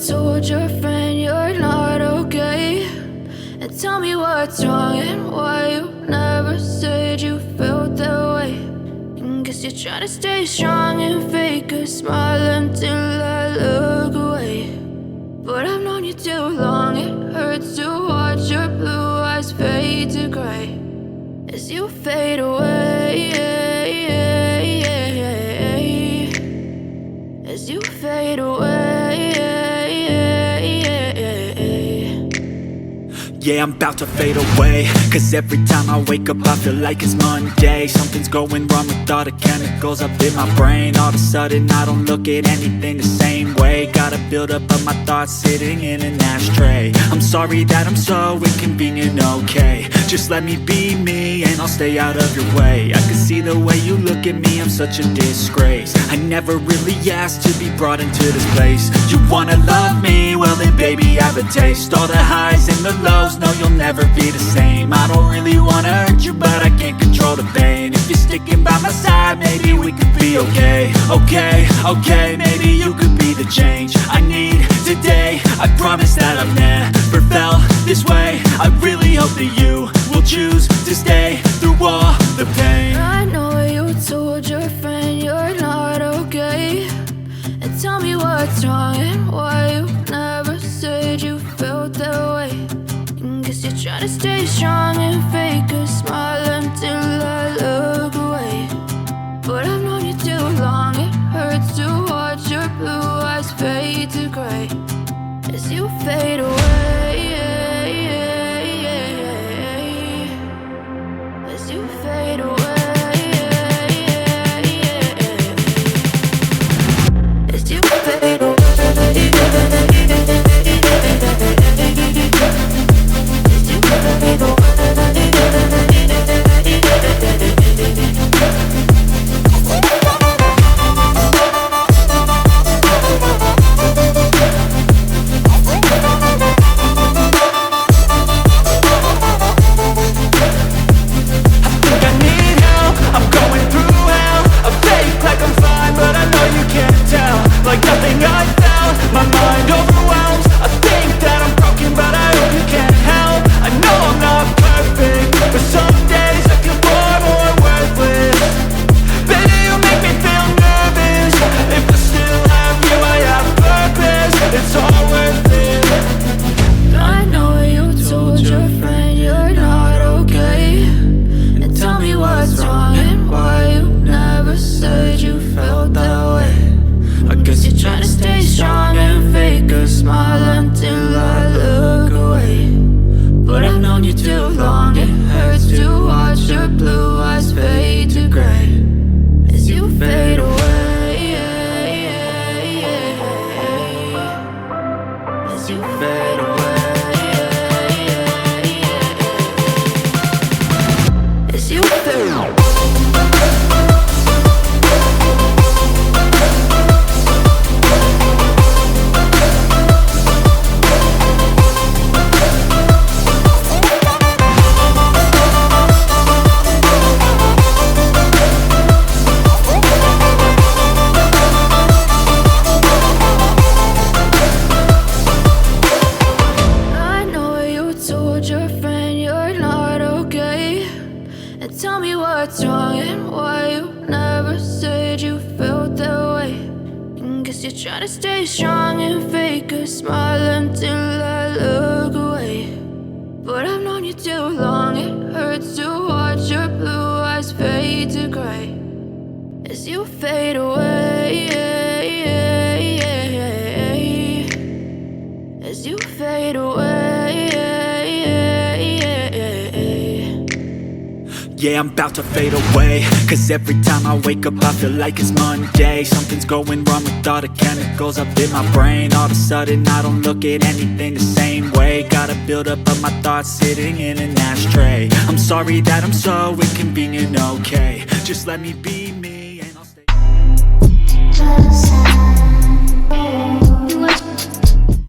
told your friend you're not okay, and tell me what's wrong and why you never said you felt that way. And guess you're trying to stay strong and fake a smile until I look away. But I've known you too long, it hurts to watch your blue eyes fade to gray as you fade away, as you fade away. Yeah, I'm about to fade away, cause every time I wake up I feel like it's Monday. Something's going wrong with all the chemicals up in my brain. All of a sudden I don't look at anything the same way. Gotta build up of my thoughts sitting in an ashtray. I'm sorry that I'm so inconvenient, okay. Just let me be me and I'll stay out of your way. I can see the way you look at me, I'm such a disgrace. I never really asked to be brought into this place. You wanna love me? Well then baby I have a taste. All the highs and the lows, no you'll never be the same. I don't really wanna hurt you but I can't control the pain. If you're sticking by my side maybe we could be okay. Okay, maybe you could be the change I need today. I promise that I've never felt this way. I really hope that you will choose to stay through all the pain. I know you told your friend you're not okay, and tell me what's wrong and why you never said you felt that way. And guess you're trying to stay strong and fake a smile until I look away. But I've known you too long, it hurts to watch your blue eyes fade to gray as you fade away, as you fade away, as you fade away. Like nothing I felt, my mind overwhelms. I think that I'm broken, but I hope you can't help. I know I'm not perfect, but some days I feel far more worthless. Baby, you make me feel nervous. If I still have you, I have purpose. It's all worth it. I know you told your friend you're not okay, and tell me what's wrong and why you never said you felt that way. I guess you're trying to stay strong and fake a smile until I look away. But I've known you too long, it hurts to watch your blue eyes fade to gray as you fade away, as you fade away, as you fade away. Tell me what's wrong and why you never said you felt that way. And guess you're trying to stay strong and fake a smile until I look away. But I've known you too long, it hurts to watch your blue eyes fade to gray as you fade away, as you fade away. Yeah, I'm about to fade away, cause every time I wake up I feel like it's Monday. Something's going wrong with all the chemicals up in my brain. All of a sudden I don't look at anything the same way. Gotta build up of my thoughts sitting in an ashtray. I'm sorry that I'm so inconvenient, okay. Just let me be me and I'll stay.